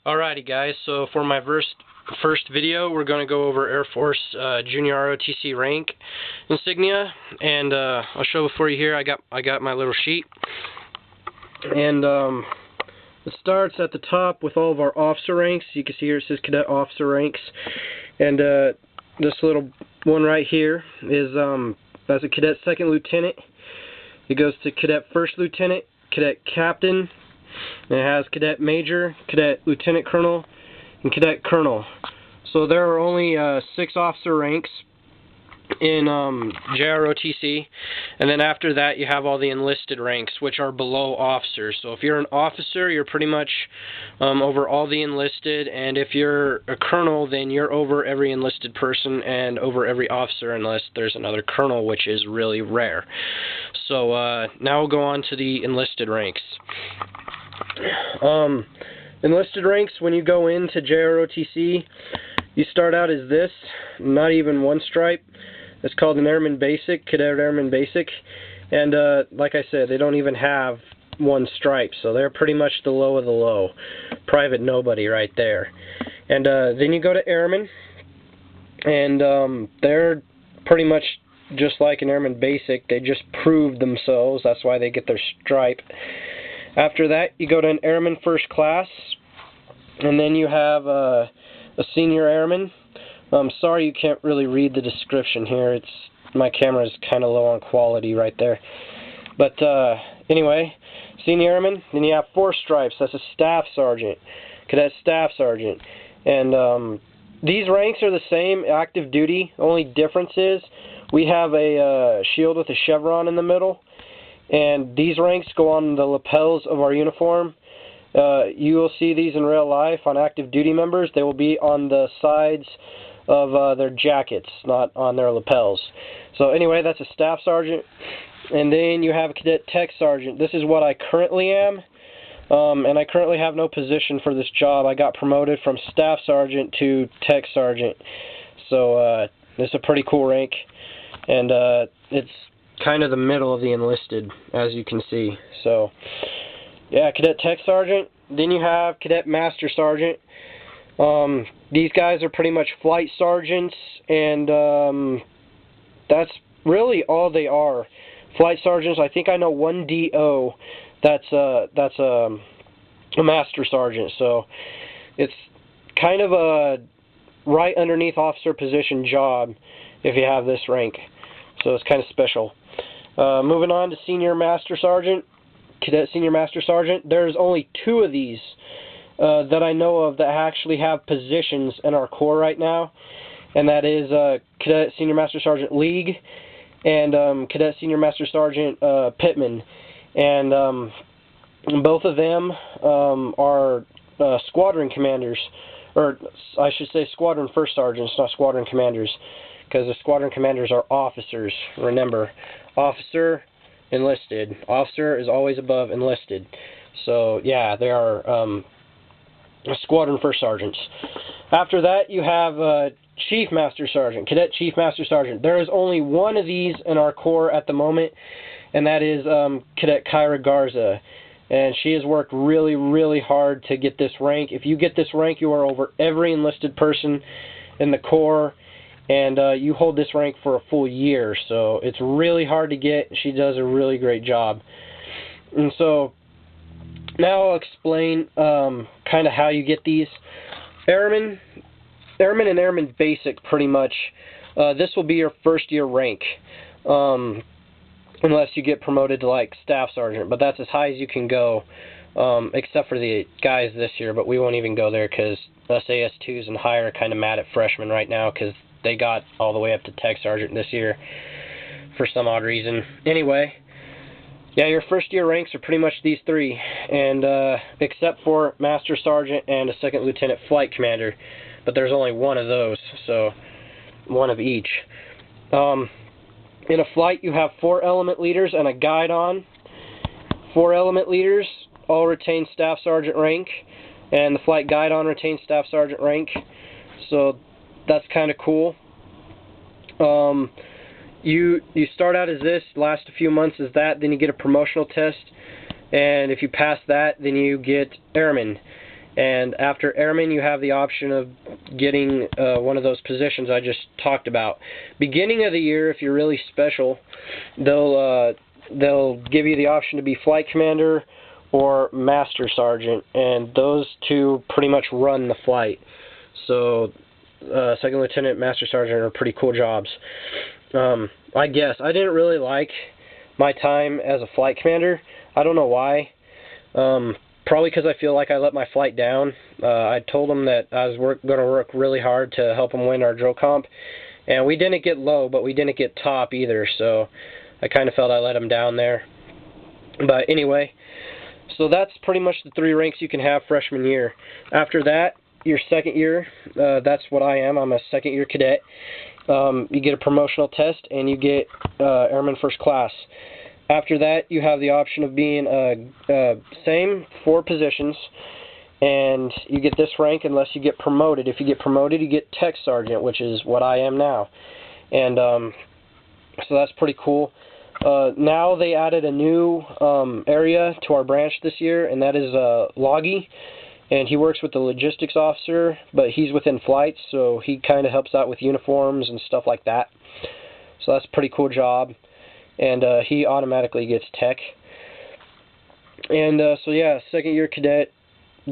Alrighty guys, so for my first video we're going to go over Air Force Junior ROTC rank insignia, and I'll show it for you here. I got my little sheet, and it starts at the top with all of our officer ranks. You can see here it says Cadet Officer Ranks, and this little one right here is as a Cadet Second Lieutenant. It goes to Cadet First Lieutenant, Cadet Captain, and it has Cadet Major, Cadet Lieutenant Colonel, and Cadet Colonel. So there are only 6 officer ranks in JROTC, and then after that you have all the enlisted ranks, which are below officers. So if you're an officer, you're pretty much over all the enlisted, and if you're a colonel, then you're over every enlisted person and over every officer, unless there's another colonel, which is really rare. So now we'll go on to the enlisted ranks. Enlisted ranks, when you go into JROTC, you start out as this, not even one stripe. It's called an Airman Basic, Cadet Airman Basic, and like I said, they don't even have one stripe, so they're pretty much the low of the low. Private nobody right there. And then you go to Airman, and they're pretty much just like an Airman Basic. They just proved themselves, that's why they get their stripe. After that, you go to an Airman First Class, and then you have a Senior Airman. I'm sorry you can't really read the description here. My camera is kind of low on quality right there. But anyway, Senior Airman. Then you have 4 stripes. That's a Staff Sergeant, Cadet Staff Sergeant, and these ranks are the same, active duty. Only difference is we have a shield with a chevron in the middle, and these ranks go on the lapels of our uniform. You will see these in real life on active duty members. They will be on the sides of their jackets, not on their lapels. So anyway, that's a Staff Sergeant. And then you have a Cadet Tech Sergeant. This is what I currently am, and I currently have no position for this job. I got promoted from Staff Sergeant to Tech Sergeant. So this is a pretty cool rank, and it's kind of the middle of the enlisted, as you can see. So yeah, Cadet Tech Sergeant. Then you have Cadet Master Sergeant. These guys are pretty much flight sergeants, and that's really all they are. Flight sergeants. I think I know one DO that's a Master Sergeant. So it's kind of a right underneath officer position job if you have this rank. So it's kind of special. Moving on to Senior Master Sergeant, Cadet Senior Master Sergeant. There's only 2 of these that I know of that actually have positions in our Corps right now, and that is Cadet Senior Master Sergeant League and Cadet Senior Master Sergeant Pittman. And both of them are squadron commanders, or I should say squadron first sergeants, not squadron commanders, because the squadron commanders are officers. Remember, officer, enlisted. Officer is always above enlisted. So yeah, they are squadron first sergeants. After that, you have Chief Master Sergeant, Cadet Chief Master Sergeant. There is only one of these in our Corps at the moment, and that is Cadet Kyra Garza. And she has worked really, really hard to get this rank. If you get this rank, you are over every enlisted person in the Corps, and you hold this rank for a full year. So it's really hard to get. She does a really great job. And so now I'll explain kind of how you get these. Airman and Airman Basic, pretty much. This will be your first year rank, unless you get promoted to like Staff Sergeant, but that's as high as you can go, except for the guys this year, but we won't even go there because us AS2s and higher are kind of mad at freshmen right now because they got all the way up to Tech Sergeant this year for some odd reason. Anyway, yeah, your first year ranks are pretty much these 3, and except for Master Sergeant and a Second Lieutenant Flight Commander, but there's only one of those, so one of each. In a flight, you have 4 element leaders and a guide on. 4 element leaders all retain Staff Sergeant rank, and the flight guide on retains Staff Sergeant rank, so that's kind of cool. You start out as this, last a few months as that, then you get a promotional test, and if you pass that, then you get Airman. And after airman, you have the option of getting one of those positions I just talked about. Beginning of the year, if you're really special, they'll give you the option to be flight commander or master sergeant, and those two pretty much run the flight. So second lieutenant, master sergeant are pretty cool jobs. I guess I didn't really like my time as a flight commander. I don't know why. Probably because I feel like I let my flight down. I told them that I was going to work really hard to help them win our drill comp, and we didn't get low, but we didn't get top either, so I kind of felt I let them down there. But anyway, so that's pretty much the 3 ranks you can have freshman year. After that, your second year, that's what I am. I'm a second year cadet. You get a promotional test, and you get Airman First Class. After that, you have the option of being same 4 positions, and you get this rank unless you get promoted. If you get promoted, you get Tech Sergeant, which is what I am now. And so that's pretty cool. Now they added a new area to our branch this year, and that is Loggy. And he works with the logistics officer, but he's within flights, so he kind of helps out with uniforms and stuff like that. So that's a pretty cool job. And he automatically gets tech. And so yeah, second year cadet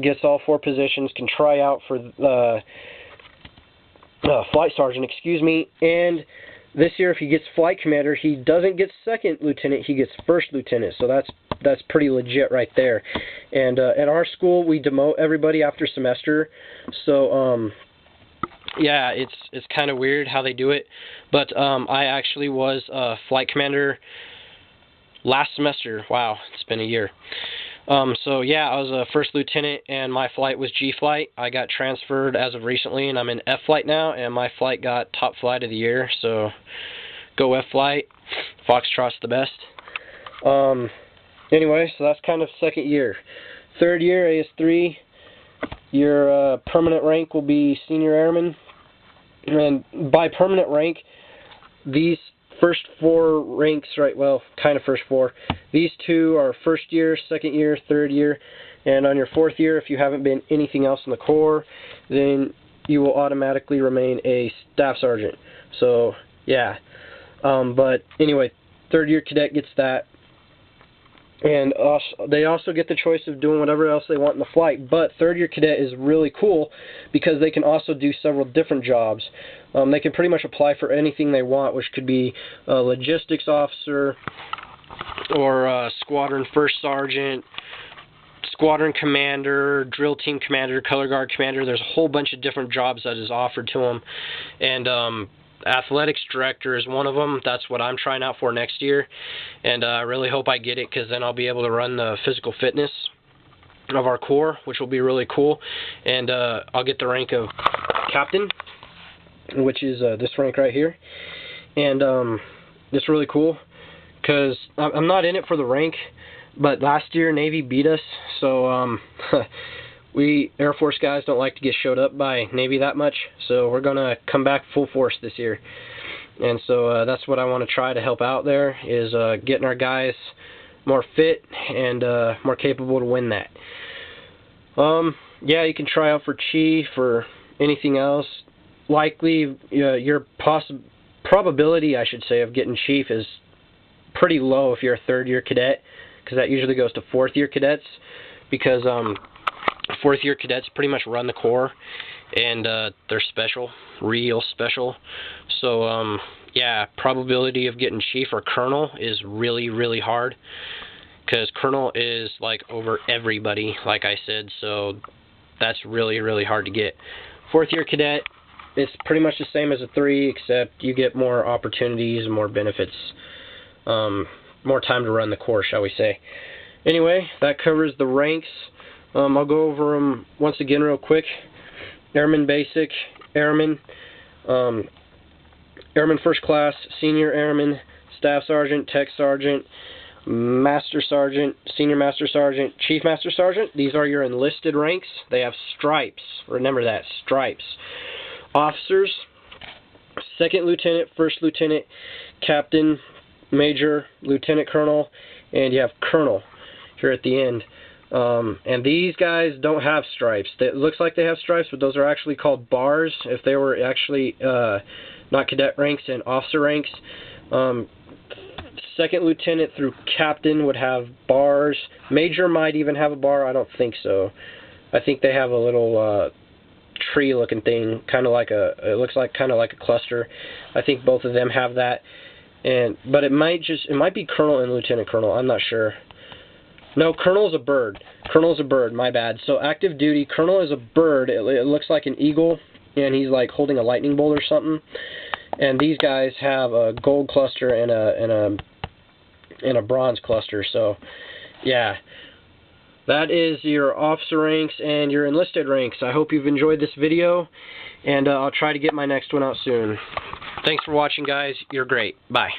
gets all 4 positions, can try out for flight sergeant, and this year if he gets flight commander, he doesn't get second lieutenant, he gets first lieutenant. So that's pretty legit right there. And at our school, we demote everybody after semester. So yeah, it's kind of weird how they do it, but I actually was flight commander last semester. Wow, it's been a year. So yeah, I was a first lieutenant, and my flight was G flight. I got transferred as of recently, and I'm in F flight now, and my flight got top flight of the year. So go F flight, Foxtrot's the best. Anyway, so that's kind of second year. Third year, AS3. Your permanent rank will be senior airman, and by permanent rank, these first 4 ranks, right, well, kind of first 4, these 2 are first year, second year, third year, and on your 4th year, if you haven't been anything else in the Corps, then you will automatically remain a staff sergeant. So, yeah, but anyway, third year cadet gets that. And they also get the choice of doing whatever else they want in the flight. But third year cadet is really cool because they can also do several different jobs. They can pretty much apply for anything they want, which could be a logistics officer or a squadron first sergeant, squadron commander, drill team commander, color guard commander. There's a whole bunch of different jobs that is offered to them. And athletics director is one of them. That's what I'm trying out for next year, and I really hope I get it, because then I'll be able to run the physical fitness of our Corps, which will be really cool. And I'll get the rank of captain, which is this rank right here. And it's really cool because I'm not in it for the rank, but last year Navy beat us, so we Air Force guys don't like to get showed up by Navy that much, so we're going to come back full force this year. And so that's what I want to try to help out there, is getting our guys more fit and more capable to win that. Yeah, you can try out for chief or anything else. Likely, your probability, I should say, of getting chief is pretty low if you're a third-year cadet, because that usually goes to fourth-year cadets, because fourth-year cadets pretty much run the Corps, and they're special, real special. So, yeah, probability of getting chief or colonel is really, really hard, because colonel is, like, over everybody, like I said, so that's really, really hard to get. Fourth-year cadet, it's pretty much the same as a 3, except you get more opportunities and more benefits, more time to run the Corps, shall we say. Anyway, that covers the ranks. I'll go over them once again real quick. Airman Basic, Airman, Airman First Class, Senior Airman, Staff Sergeant, Tech Sergeant, Master Sergeant, Senior Master Sergeant, Chief Master Sergeant. These are your enlisted ranks. They have stripes. Remember that, stripes. Officers, Second Lieutenant, First Lieutenant, Captain, Major, Lieutenant Colonel, and you have Colonel here at the end. And these guys don't have stripes. It looks like they have stripes, but those are actually called bars. If they were actually not cadet ranks and officer ranks, second lieutenant through captain would have bars. Major might even have a bar. I don't think so. I think they have a little tree-looking thing, kind of like it looks like kind of like a cluster. I think both of them have that. But it might be colonel and lieutenant colonel. I'm not sure. No, colonel's a bird. Colonel's a bird. My bad. So active duty, colonel is a bird. It looks like an eagle, and he's like holding a lightning bolt or something. And these guys have a gold cluster and a bronze cluster. So, yeah. That is your officer ranks and your enlisted ranks. I hope you've enjoyed this video, and I'll try to get my next one out soon. Thanks for watching, guys. You're great. Bye.